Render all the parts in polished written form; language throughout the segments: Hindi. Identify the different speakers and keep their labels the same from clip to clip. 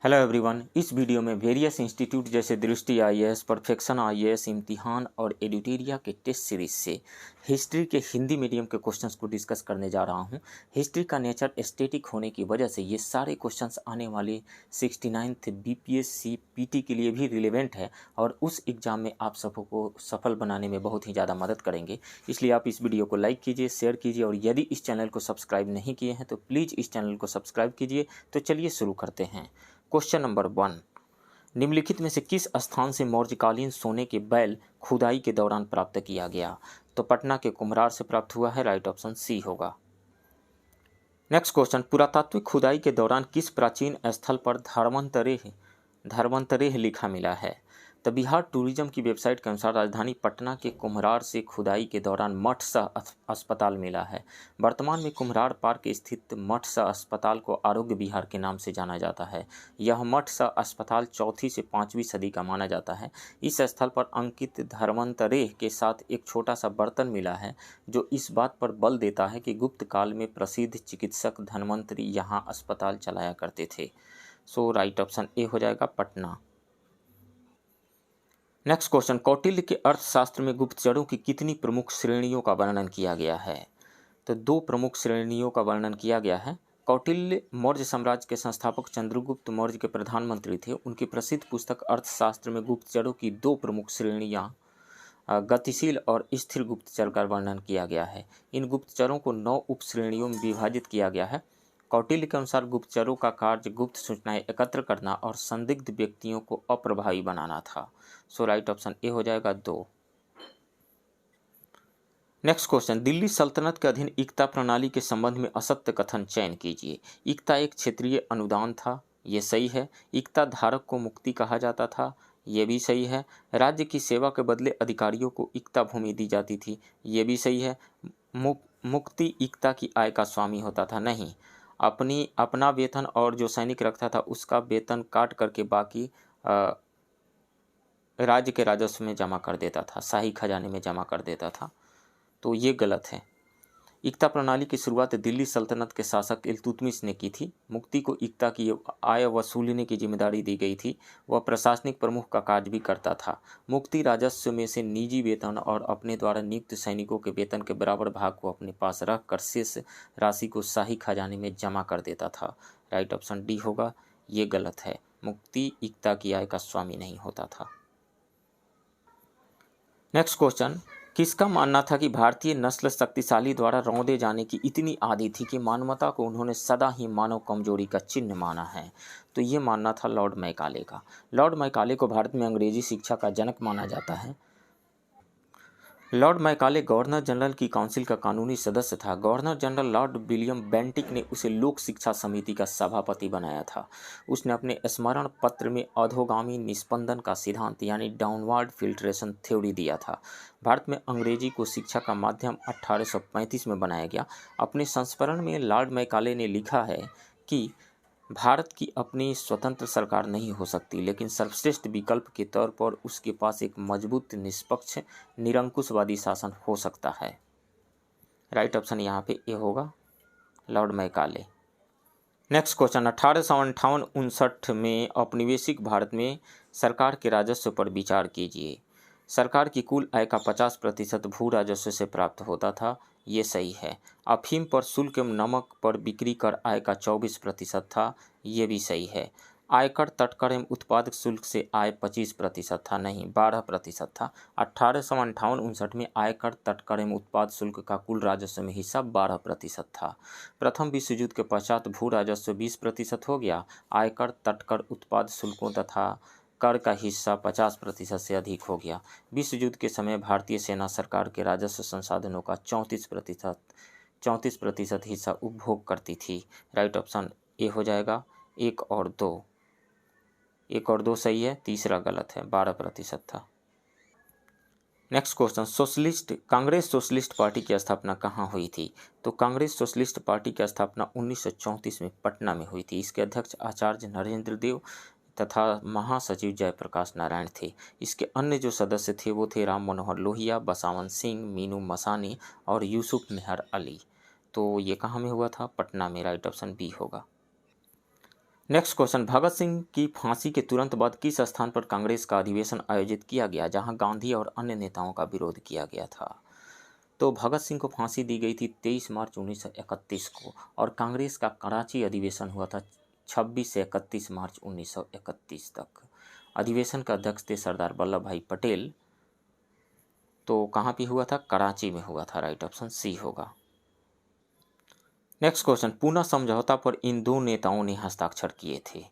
Speaker 1: Hello everyone. इस वीडियो में वेरियस इंस्टीट्यूट जैसे दृष्टि आईएएस, परफेक्शन आईएएस, इम्तिहान और एडिटेरिया के टेस्ट सीरीज से हिस्ट्री के हिंदी मीडियम के क्वेश्चंस को डिस्कस करने जा रहा हूं। हिस्ट्री का नेचर एस्थेटिक होने की वजह से ये सारे क्वेश्चंस आने वाले 69th बीपीएससी पीटी के लिए भी रिलेवेंट है और उस एग्ज़ाम में आप सबको सफल बनाने में बहुत ही ज़्यादा मदद करेंगे। इसलिए आप इस वीडियो को लाइक कीजिए, शेयर कीजिए और यदि इस चैनल को सब्सक्राइब नहीं किए हैं तो प्लीज़ इस चैनल को सब्सक्राइब कीजिए। तो चलिए शुरू करते हैं। क्वेश्चन नंबर 1, निम्नलिखित में से किस स्थान से मौर्यकालीन सोने के बैल खुदाई के दौरान प्राप्त किया गया? तो पटना के कुम्हरार से प्राप्त हुआ है। राइट ऑप्शन सी होगा। नेक्स्ट क्वेश्चन, पुरातात्विक खुदाई के दौरान किस प्राचीन स्थल पर धर्मांतरेह लिखा मिला है? तो बिहार टूरिज्म की वेबसाइट के अनुसार राजधानी पटना के कुम्हरार से खुदाई के दौरान मठ सह अस्पताल मिला है। वर्तमान में कुम्हरार पार्क स्थित मठ सह अस्पताल को आरोग्य विहार के नाम से जाना जाता है। यह मठ सह अस्पताल 4वीं से 5वीं सदी का माना जाता है। इस स्थल पर अंकित धर्मांतरेह के साथ एक छोटा सा बर्तन मिला है जो इस बात पर बल देता है कि गुप्त काल में प्रसिद्ध चिकित्सक धन्वंतरी यहाँ अस्पताल चलाया करते थे। सो राइट ऑप्शन ए हो जाएगा, पटना। नेक्स्ट क्वेश्चन, कौटिल्य के अर्थशास्त्र में गुप्तचरों की कितनी प्रमुख श्रेणियों का वर्णन किया गया है? तो 2 प्रमुख श्रेणियों का वर्णन किया गया है। कौटिल्य मौर्य साम्राज्य के संस्थापक चंद्रगुप्त मौर्य के प्रधानमंत्री थे। उनकी प्रसिद्ध पुस्तक अर्थशास्त्र में गुप्तचरों की 2 प्रमुख श्रेणियां गतिशील और स्थिर गुप्तचर का वर्णन किया गया है। इन गुप्तचरों को 9 उप श्रेणियों में विभाजित किया गया है। कौटिल्य के अनुसार गुप्तचरों का कार्य गुप्त सूचनाएं एकत्र करना और संदिग्ध व्यक्तियों को अप्रभावी बनाना था। सो राइट ऑप्शन ए हो जाएगा, 2। नेक्स्ट क्वेश्चन, दिल्ली सल्तनत के अधीन इक्ता प्रणाली के संबंध में असत्य कथन चयन कीजिए। इक्ता एक क्षेत्रीय अनुदान था, ये सही है। इक्ता धारक को मुक्ति कहा जाता था, ये भी सही है। राज्य की सेवा के बदले अधिकारियों को इक्ता भूमि दी जाती थी, ये भी सही है। मुक्ति इक्ता की आय का स्वामी होता था, नहीं। अपना वेतन और जो सैनिक रखता था उसका वेतन काट करके बाकी राज्य के राजस्व में जमा कर देता था, शाही खजाने में जमा कर देता था, तो ये गलत है। इक्ता प्रणाली की शुरुआत दिल्ली सल्तनत के शासक इल्तुतमिश ने की थी। मुक्ति को इक्ता की आय वसूलने की जिम्मेदारी दी गई थी। वह प्रशासनिक प्रमुख का कार्य भी करता था। मुक्ति राजस्व में से निजी वेतन और अपने द्वारा नियुक्त सैनिकों के वेतन के बराबर भाग को अपने पास रखकर शेष राशि को शाही खजाने में जमा कर देता था। राइट ऑप्शन डी होगा, ये गलत है। मुक्ति इक्ता की आय का स्वामी नहीं होता था। नेक्स्ट क्वेश्चन, किसका मानना था कि भारतीय नस्ल शक्तिशाली द्वारा रौंदे जाने की इतनी आदि थी कि मानवता को उन्होंने सदा ही मानव कमजोरी का चिन्ह माना है? तो ये मानना था लॉर्ड मैकाले का। लॉर्ड मैकाले को भारत में अंग्रेजी शिक्षा का जनक माना जाता है। लॉर्ड मैकाले गवर्नर जनरल की काउंसिल का कानूनी सदस्य था। Governor general Lord William Bentinck ने उसे लोक शिक्षा समिति का सभापति बनाया था। उसने अपने स्मरण पत्र में अधोगामी निस्पंदन का सिद्धांत यानी डाउनवर्ड फिल्ट्रेशन थ्योरी दिया था। भारत में अंग्रेजी को शिक्षा का माध्यम 1835 में बनाया गया। अपने संस्मरण में लॉर्ड मैकाले ने लिखा है कि भारत की अपनी स्वतंत्र सरकार नहीं हो सकती, लेकिन सर्वश्रेष्ठ विकल्प के तौर पर उसके पास एक मजबूत, निष्पक्ष, निरंकुशवादी शासन हो सकता है। राइट ऑप्शन यहाँ पे ए होगा, लॉर्ड मैकाले। नेक्स्ट क्वेश्चन, 1858-59 में औपनिवेशिक भारत में सरकार के राजस्व पर विचार कीजिए। सरकार की कुल आय का 50% भू राजस्व से प्राप्त होता था, ये सही है। अफीम पर शुल्क एवं नमक पर बिक्री कर आय का 24% था, ये भी सही है। आयकर, तटकर एवं उत्पाद शुल्क से आय 25% था, नहीं 12% था। 1858-59 में आयकर, तटकर एवं उत्पाद शुल्क का कुल राजस्व में हिस्सा 12% था। प्रथम विश्व युद्ध के पश्चात भू राजस्व 20% हो गया। आयकर, तटकर, उत्पाद शुल्कों तथा कर का हिस्सा 50% से अधिक हो गया। विश्व युद्ध के समय भारतीय सेना सरकार के राजस्व संसाधनों का 34% हिस्सा उपभोग करती थी। राइट ऑप्शन ए हो जाएगा, 1 और 2। 1 और 2 सही है, तीसरा गलत है, 12% था। Next question, Congress socialist party की स्थापना कहाँ हुई थी? तो कांग्रेस सोशलिस्ट पार्टी की स्थापना 1934 में पटना में हुई थी। इसके अध्यक्ष आचार्य नरेंद्र देव तथा महासचिव जयप्रकाश नारायण थे। इसके अन्य जो सदस्य थे वो थे राम मनोहर लोहिया, बसावन सिंह, मीनू मसानी और यूसुफ मेहर अली। तो ये कहाँ में हुआ था? पटना में। राइट ऑप्शन बी होगा। नेक्स्ट क्वेश्चन, भगत सिंह की फांसी के तुरंत बाद किस स्थान पर कांग्रेस का अधिवेशन आयोजित किया गया जहां गांधी और अन्य नेताओं का विरोध किया गया था? तो भगत सिंह को फांसी दी गई थी 23 मार्च 1931 को और कांग्रेस का कराची अधिवेशन हुआ था 26 से 31 मार्च 1931 तक। अधिवेशन का अध्यक्ष थे सरदार वल्लभ भाई पटेल। तो कहाँ पे हुआ था? कराची में हुआ था। राइट ऑप्शन सी होगा। नेक्स्ट क्वेश्चन, पूना समझौता पर इन दो नेताओं ने हस्ताक्षर किए थे?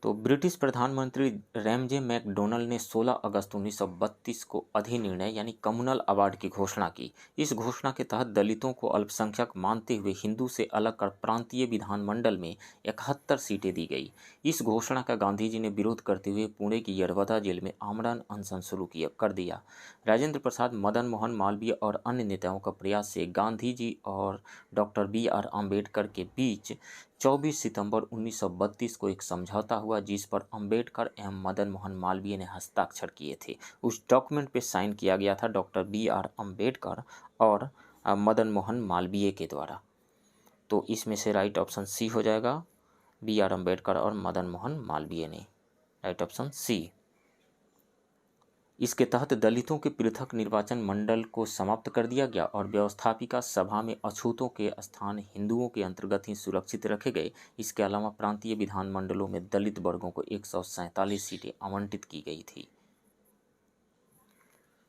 Speaker 1: तो ब्रिटिश प्रधानमंत्री रैमजे मैकडोनल्ड ने 16 अगस्त 1932 को अधिनिर्णय यानी कम्युनल अवार्ड की घोषणा की। इस घोषणा के तहत दलितों को अल्पसंख्यक मानते हुए हिंदू से अलग कर प्रांतीय विधानमंडल में 71 सीटें दी गई। इस घोषणा का गांधी जी ने विरोध करते हुए पुणे की यरवदा जेल में आमरण अनशन शुरू कर दिया। राजेंद्र प्रसाद, मदन मोहन मालवीय और अन्य नेताओं का प्रयास से गांधी जी और डॉक्टर BR अम्बेडकर के बीच 24 सितंबर 1932 को एक समझौता हुआ जिस पर अंबेडकर एवं मदन मोहन मालवीय ने हस्ताक्षर किए थे। उस डॉक्यूमेंट पे साइन किया गया था डॉक्टर BR अम्बेडकर और मदन मोहन मालवीय के द्वारा। तो इसमें से राइट ऑप्शन सी हो जाएगा, BR अम्बेडकर और मदन मोहन मालवीय ने। Right option C. इसके तहत दलितों के पृथक निर्वाचन मंडल को समाप्त कर दिया गया और व्यवस्थापिका सभा में अछूतों के स्थान हिंदुओं के अंतर्गत ही सुरक्षित रखे गए। इसके अलावा प्रांतीय विधानमंडलों में दलित वर्गों को 147 सीटें आवंटित की गई थी।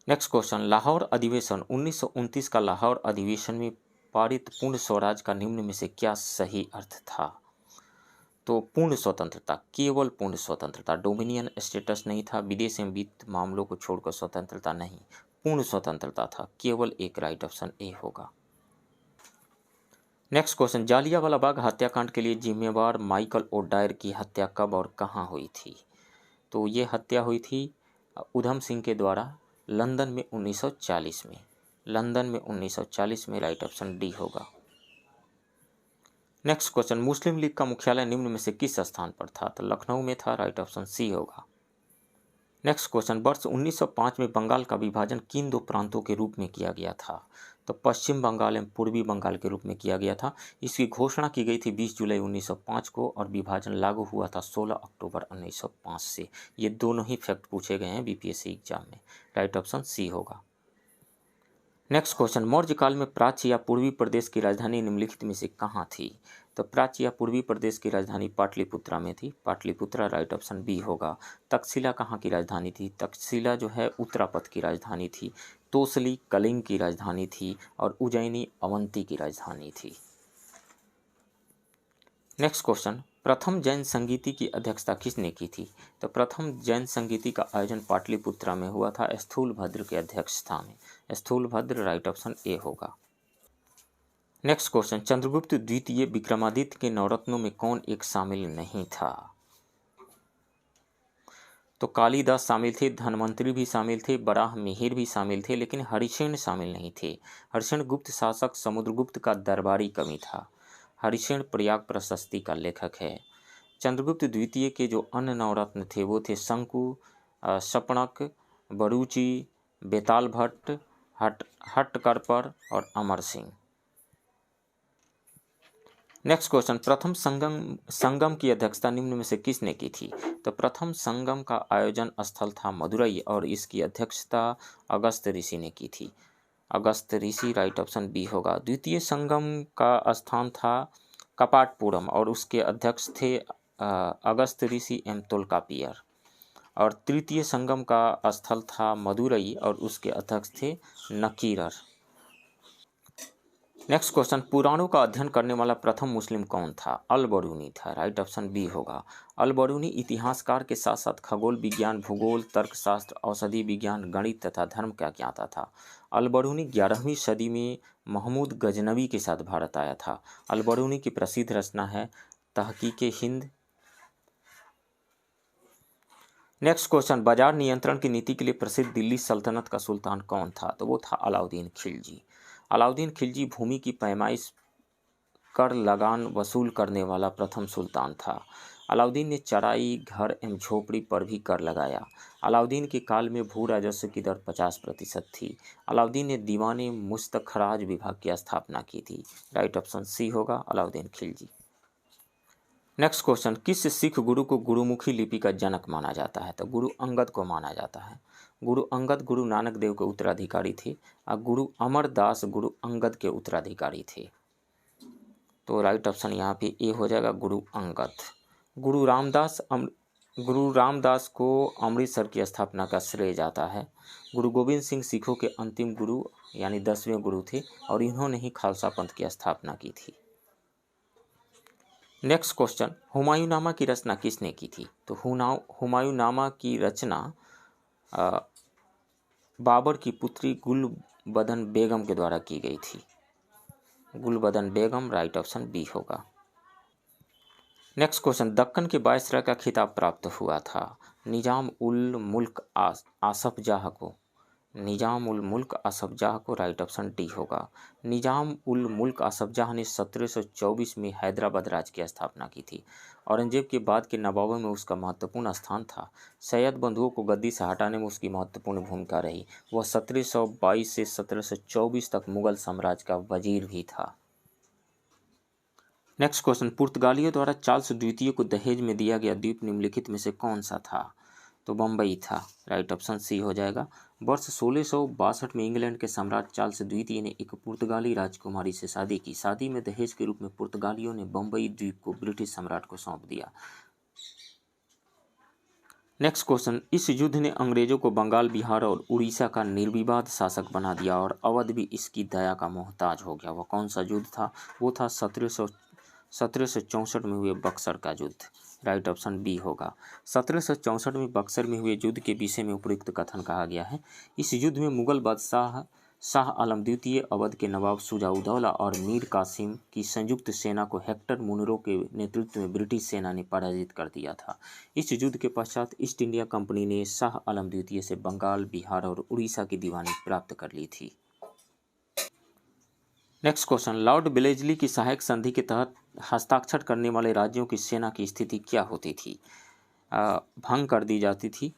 Speaker 1: नेक्स्ट क्वेश्चन, लाहौर अधिवेशन 1929 का लाहौर अधिवेशन में पारित पूर्ण स्वराज का निम्न में से क्या सही अर्थ था? तो पूर्ण स्वतंत्रता, केवल पूर्ण स्वतंत्रता, डोमिनियन स्टेटस नहीं था, विदेश एवं वित्त मामलों को छोड़कर स्वतंत्रता नहीं, पूर्ण स्वतंत्रता था, केवल एक। राइट ऑप्शन ए होगा। नेक्स्ट क्वेश्चन, जालियांवाला बाग हत्याकांड के लिए जिम्मेवार माइकल ओडायर की हत्या कब और कहाँ हुई थी? तो ये हत्या हुई थी उधम सिंह के द्वारा लंदन में 1940 में। लंदन में 1940 में। राइट ऑप्शन डी होगा। नेक्स्ट क्वेश्चन, मुस्लिम लीग का मुख्यालय निम्न में से किस स्थान पर था? तो लखनऊ में था। राइट ऑप्शन सी होगा। नेक्स्ट क्वेश्चन, वर्ष 1905 में बंगाल का विभाजन किन दो प्रांतों के रूप में किया गया था? तो पश्चिम बंगाल एवं पूर्वी बंगाल के रूप में किया गया था। इसकी घोषणा की गई थी 20 जुलाई 1905 को और विभाजन लागू हुआ था 16 अक्टूबर 1905 से। ये दोनों ही फैक्ट पूछे गए हैं BPSC एग्जाम में। राइट ऑप्शन सी होगा। नेक्स्ट क्वेश्चन, मौर्य काल में प्राच्य या पूर्वी प्रदेश की राजधानी निम्नलिखित में से कहाँ थी? तो प्राच्य या पूर्वी प्रदेश की राजधानी पाटलिपुत्रा में थी। पाटलिपुत्रा। राइट ऑप्शन बी होगा। तक्षशिला कहाँ की राजधानी थी? तक्षशिला जो है उत्तरापथ की राजधानी थी। तोसली कलिंग की राजधानी थी और उज्जैनी अवंती की राजधानी थी। नेक्स्ट क्वेश्चन, प्रथम जैन संगीति की अध्यक्षता किसने की थी? तो प्रथम जैन संगीति का आयोजन पाटलिपुत्रा में हुआ था स्थूलभद्र के अध्यक्षता में। स्थूलभद्र। राइट ऑप्शन ए होगा। नेक्स्ट क्वेश्चन, चंद्रगुप्त द्वितीय विक्रमादित्य के नवरत्नों में कौन एक शामिल नहीं था? तो कालिदास शामिल थे, धन्वंतरी भी शामिल थे, बराह मिहिर भी शामिल थे, लेकिन हरिसेन शामिल नहीं थे। हरिसेन गुप्त शासक समुद्रगुप्त का दरबारी कवि था। हरिसेन प्रयाग प्रशस्ति का लेखक है। चंद्रगुप्त द्वितीय के जो अन्य नवरत्न थे वो थे शंकु, शपणक, बरूची, बेताल भट्ट, हट्टकरपर और अमर सिंह। नेक्स्ट क्वेश्चन, प्रथम संगम की अध्यक्षता निम्न में से किसने की थी? तो प्रथम संगम का आयोजन स्थल था मदुरई और इसकी अध्यक्षता अगस्त ऋषि ने की थी। अगस्त ऋषि। राइट ऑप्शन बी होगा। द्वितीय संगम का स्थान था कपाटपुरम और उसके अध्यक्ष थे अगस्त ऋषि एवं तोल्कापियर। और तृतीय संगम का स्थल था मदुरई और उसके अध्यक्ष थे नकीरर। नेक्स्ट क्वेश्चन, पुराणों का अध्ययन करने वाला प्रथम मुस्लिम कौन था? अल-बरूनी था। राइट ऑप्शन बी होगा। अल-बरूनी इतिहासकार के साथ साथ खगोल विज्ञान, भूगोल, तर्कशास्त्र, औषधि विज्ञान, गणित तथा धर्म का ज्ञाता था। अल-बरूनी 11वीं सदी में महमूद गजनवी के साथ भारत आया था। अल-बरूनी की प्रसिद्ध रचना है तहकीक-ए-हिंद। नेक्स्ट क्वेश्चन, बाजार नियंत्रण की नीति के लिए प्रसिद्ध दिल्ली सल्तनत का सुल्तान कौन था? तो वो था अलाउद्दीन खिलजी। अलाउद्दीन खिलजी भूमि की पैमाइश कर लगान वसूल करने वाला प्रथम सुल्तान था। अलाउद्दीन ने चराई, घर एवं झोपड़ी पर भी कर लगाया। अलाउद्दीन के काल में भू राजस्व की दर 50% थी। अलाउद्दीन ने दीवाने मुस्तखराज विभाग की स्थापना की थी। राइट ऑप्शन सी होगा, अलाउद्दीन खिलजी। नेक्स्ट क्वेश्चन, किस सिख गुरु को गुरुमुखी लिपि का जनक माना जाता है? तो गुरु अंगद को माना जाता है। गुरु अंगद गुरु नानक देव के उत्तराधिकारी थे और गुरु अमरदास गुरु अंगद के उत्तराधिकारी थे। तो राइट ऑप्शन यहाँ पे ए हो जाएगा, गुरु अंगद। गुरु रामदास को अमृतसर की स्थापना का श्रेय जाता है। गुरु गोविंद सिंह सिखों के अंतिम गुरु यानी 10वें गुरु थे और इन्होंने ही खालसा पंथ की स्थापना की थी। नेक्स्ट क्वेश्चन, हुमायूंनामा की रचना किसने की थी? तो हुमायूंनामा की रचना बाबर की पुत्री गुलबदन बेगम के द्वारा की गई थी। गुलबदन बेगम, राइट ऑप्शन बी होगा। नेक्स्ट क्वेश्चन, दक्कन के वायसराय का खिताब प्राप्त हुआ था निजाम उल मुल्क आसफ जाह को। निजाम उल मुल्क आसफ जाह को, राइट ऑप्शन डी होगा। निजाम उल मुल्क आसफ जाह ने 1724 में हैदराबाद राज्य की स्थापना की थी। औरंगजेब के बाद के नवाबों में उसका महत्वपूर्ण स्थान था। सैयद बंधुओं को गद्दी से हटाने में उसकी महत्वपूर्ण भूमिका रही। वह 1722 से 1724 तक मुगल साम्राज्य का वजीर भी था। नेक्स्ट क्वेश्चन, पुर्तगालियों द्वारा चार्ल्स द्वितीय को दहेज में दिया गया द्वीप निम्नलिखित में से कौन सा था? तो बम्बई था, राइट ऑप्शन सी हो जाएगा। वर्ष 1662 में इंग्लैंड के सम्राट चार्ल्स द्वितीय ने एक पुर्तगाली राजकुमारी से शादी की। शादी में दहेज के रूप में पुर्तगालियों ने बम्बई द्वीप को ब्रिटिश सम्राट को सौंप दिया। नेक्स्ट क्वेश्चन, इस युद्ध ने अंग्रेजों को बंगाल, बिहार और उड़ीसा का निर्विवाद शासक बना दिया और अवध भी इसकी दया का मोहताज हो गया। वह कौन सा युद्ध था? वो था 1764 में हुए बक्सर का युद्ध, राइट ऑप्शन बी होगा। 1764 में बक्सर में हुए युद्ध के विषय में उपयुक्त कथन कहा गया है। इस युद्ध में मुगल बादशाह शाह आलम द्वितीय, अवध के नवाब शुजा-उद-दौला और मीर कासिम की संयुक्त सेना को हेक्टर मुनरो के नेतृत्व में ब्रिटिश सेना ने पराजित कर दिया था। इस युद्ध के पश्चात ईस्ट इंडिया कंपनी ने शाह आलम द्वितीय से बंगाल, बिहार और उड़ीसा की दीवानी प्राप्त कर ली थी। नेक्स्ट क्वेश्चन, लॉर्ड वेलेस्ली की सहायक संधि के तहत हस्ताक्षर करने वाले राज्यों की सेना की स्थिति क्या होती थी? भंग कर दी जाती थी,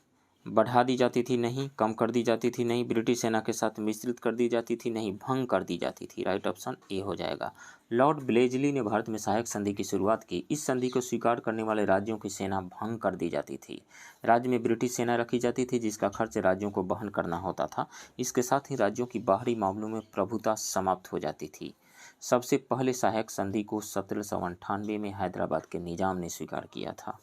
Speaker 1: बढ़ा दी जाती थी नहीं, कम कर दी जाती थी नहीं, ब्रिटिश सेना के साथ मिश्रित कर दी जाती थी नहीं, भंग कर दी जाती थी, राइट ऑप्शन ए हो जाएगा। लॉर्ड वेलेस्ली ने भारत में सहायक संधि की शुरुआत की। इस संधि को स्वीकार करने वाले राज्यों की सेना भंग कर दी जाती थी। राज्य में ब्रिटिश सेना रखी जाती थी जिसका खर्च राज्यों को वहन करना होता था। इसके साथ ही राज्यों की बाहरी मामलों में प्रभुता समाप्त हो जाती थी। सबसे पहले सहायक संधि को 1798 में हैदराबाद के निजाम ने स्वीकार किया था।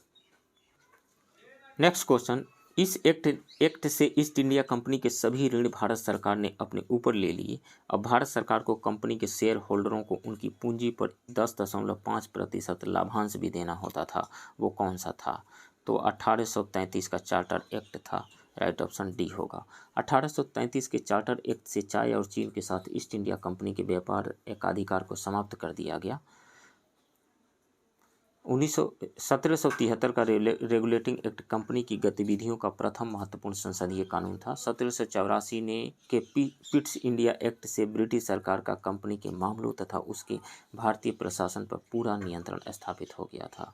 Speaker 1: नेक्स्ट क्वेश्चन, इस एक्ट से ईस्ट इंडिया कंपनी के सभी ऋण भारत सरकार ने अपने ऊपर ले लिए। अब भारत सरकार को कंपनी के शेयर होल्डरों को उनकी पूंजी पर 10.5% लाभांश भी देना होता था। वो कौन सा था? तो 1833 का चार्टर एक्ट था, राइट ऑप्शन डी होगा। 1833 के चार्टर एक्ट से चाय और चीन के साथ ईस्ट इंडिया कंपनी के व्यापार एकाधिकार को समाप्त कर दिया गया। 1773 का रेगुलेटिंग एक्ट कंपनी की गतिविधियों का प्रथम महत्वपूर्ण संसदीय कानून था। 1784 ने के पिट्स इंडिया एक्ट से ब्रिटिश सरकार का कंपनी के मामलों तथा उसके भारतीय प्रशासन पर पूरा नियंत्रण स्थापित हो गया था।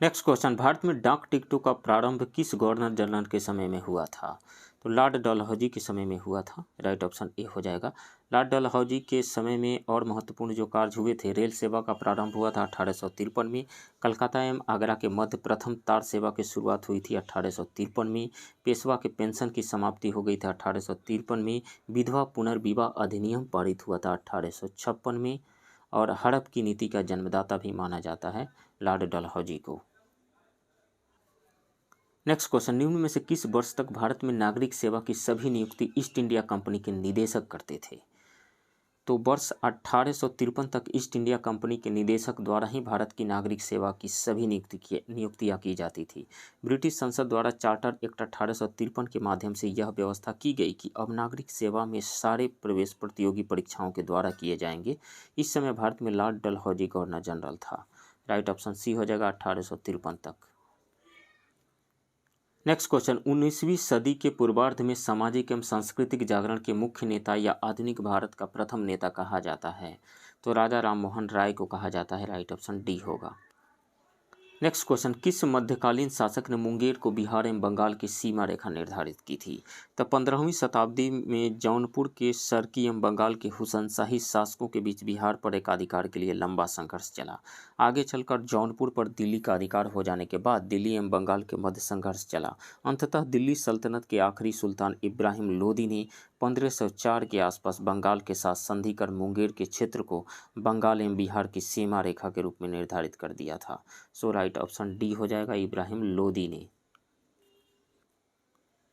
Speaker 1: नेक्स्ट क्वेश्चन, भारत में डाक टिकटों का प्रारंभ किस गवर्नर जनरल के समय में हुआ था? तो लॉर्ड डलहौजी के समय में हुआ था, राइट ऑप्शन ए हो जाएगा। लॉर्ड डलहौजी के समय में और महत्वपूर्ण जो कार्य हुए थे, रेल सेवा का प्रारंभ हुआ था 1853 में। कलकत्ता एवं आगरा के मध्य प्रथम तार सेवा की शुरुआत हुई थी 1853 में। पेशवा के पेंशन की समाप्ति हो गई थी 1853 में। विधवा पुनर्विवाह अधिनियम पारित हुआ था 1856 में। और हड़प की नीति का जन्मदाता भी माना जाता है लॉर्ड डलहौजी को। नेक्स्ट क्वेश्चन, निम्न में से किस वर्ष तक भारत में नागरिक सेवा की सभी नियुक्ति ईस्ट इंडिया कंपनी के निदेशक करते थे? तो वर्ष 1853 तक ईस्ट इंडिया कंपनी के निदेशक द्वारा ही भारत की नागरिक सेवा की सभी नियुक्तियां की जाती थी। ब्रिटिश संसद द्वारा चार्टर एक्ट 1853 के माध्यम से यह व्यवस्था की गई कि अब नागरिक सेवा में सारे प्रवेश प्रतियोगी परीक्षाओं के द्वारा किए जाएंगे। इस समय भारत में लॉर्ड डलहौजी गवर्नर जनरल था, राइट ऑप्शन सी हो जाएगा 1853 तक। नेक्स्ट क्वेश्चन, 19वीं सदी के पूर्वार्ध में सामाजिक एवं सांस्कृतिक जागरण के मुख्य नेता या आधुनिक भारत का प्रथम नेता कहा जाता है? तो राजा राम मोहन राय को कहा जाता है, राइट ऑप्शन डी होगा। नेक्स्ट क्वेश्चन, किस मध्यकालीन शासक ने मुंगेर को बिहार एवं बंगाल की सीमा रेखा निर्धारित की थी? तो 15वीं शताब्दी में जौनपुर के सरकी एवं बंगाल के हुसैनशाही शासकों के बीच बिहार पर एकाधिकार के लिए लंबा संघर्ष चला। आगे चलकर जौनपुर पर दिल्ली का अधिकार हो जाने के बाद दिल्ली एवं बंगाल के मध्य संघर्ष चला। अंततः दिल्ली सल्तनत के आखिरी सुल्तान इब्राहिम लोदी ने 1504 के आसपास बंगाल के साथ संधि कर मुंगेर के क्षेत्र को बंगाल एवं बिहार की सीमा रेखा के रूप में निर्धारित कर दिया था। सो राइट ऑप्शन डी हो जाएगा, इब्राहिम लोदी ने।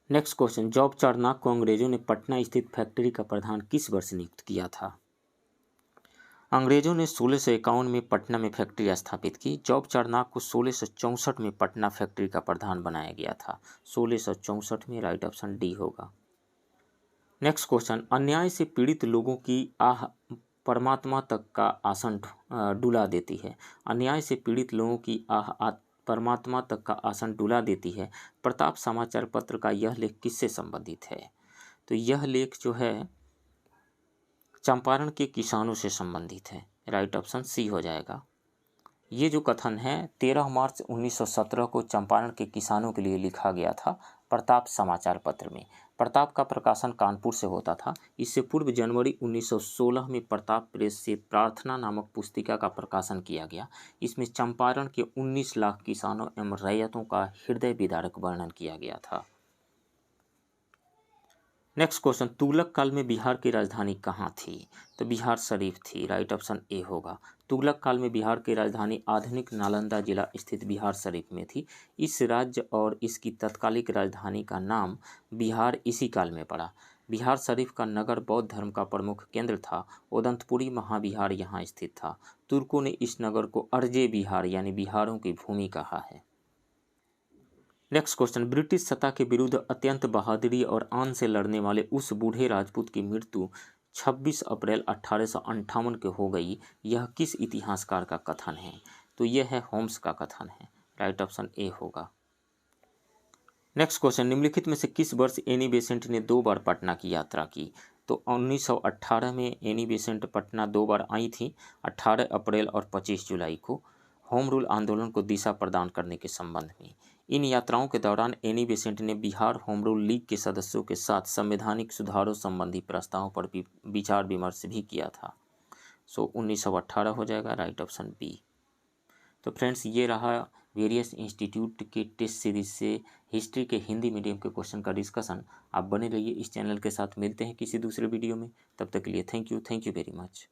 Speaker 1: नेक्स्ट क्वेश्चन, जॉब चारनाक को अंग्रेजों ने पटना स्थित फैक्ट्री का प्रधान किस वर्ष नियुक्त किया था? अंग्रेजों ने 1651 में पटना में फैक्ट्री स्थापित की। जॉब चारनाक को 1664 में पटना फैक्ट्री का प्रधान बनाया गया था। 1664 में, राइट ऑप्शन डी होगा। नेक्स्ट क्वेश्चन, अन्याय से पीड़ित लोगों की आह परमात्मा तक का आसन डुला देती है। अन्याय से पीड़ित लोगों की आह परमात्मा तक का आसन डुला देती है। प्रताप समाचार पत्र का यह लेख किससे संबंधित है? तो यह लेख जो है चंपारण के किसानों से संबंधित है। राइट ऑप्शन सी हो जाएगा। ये जो कथन है 13 मार्च 1917 को चंपारण के किसानों के लिए लिखा गया था प्रताप समाचार पत्र में। प्रताप का प्रकाशन कानपुर से होता था। इससे पूर्व जनवरी 1916 में प्रताप प्रेस से प्रार्थना नामक पुस्तिका का प्रकाशन किया गया। इसमें चंपारण के 19 लाख किसानों एवं रैयतों का हृदय विदारक वर्णन किया गया था। नेक्स्ट क्वेश्चन, तुगलक काल में बिहार की राजधानी कहाँ थी? तो बिहार शरीफ थी। राइट ऑप्शन ए होगा। तुगलक काल में बिहार की राजधानी आधुनिक नालंदा जिला स्थित बिहार शरीफ में थी। इस राज्य और इसकी तत्कालिक राजधानी का नाम बिहार इसी काल में पड़ा। बिहार शरीफ का नगर बौद्ध धर्म का प्रमुख केंद्र था। उदंतपुरी महाविहार यहाँ स्थित था। तुर्कों ने इस नगर को अर्जे बिहार यानी बिहारों की भूमि कहा है। नेक्स्ट क्वेश्चन, ब्रिटिश सत्ता के विरुद्ध अत्यंत बहादुरी और आन से लड़ने वाले उस बूढ़े राजपूत की मृत्यु 26 अप्रैल 1858 के हो गई, यह किस इतिहासकार का कथन है? तो यह है होम्स का कथन है। राइट ऑप्शन ए होगा। नेक्स्ट क्वेश्चन, निम्नलिखित में से किस वर्ष एनी बेसेंट ने 2 बार पटना की यात्रा की? तो 1918 में एनी बेसेंट पटना 2 बार आई थी, 18 अप्रैल और 25 जुलाई को, होम रूल आंदोलन को दिशा प्रदान करने के संबंध में। इन यात्राओं के दौरान एनी बेसेंट ने बिहार होम रूल लीग के सदस्यों के साथ संवैधानिक सुधारों संबंधी प्रस्तावों पर भी विचार विमर्श भी किया था। सो 1918 हो जाएगा। Right option B. तो फ्रेंड्स, ये रहा वेरियस इंस्टीट्यूट के टेस्ट सीरीज से हिस्ट्री के हिंदी मीडियम के क्वेश्चन का डिस्कशन। आप बने रहिए इस चैनल के साथ। मिलते हैं किसी दूसरे वीडियो में। तब तक के लिए थैंक यू वेरी मच।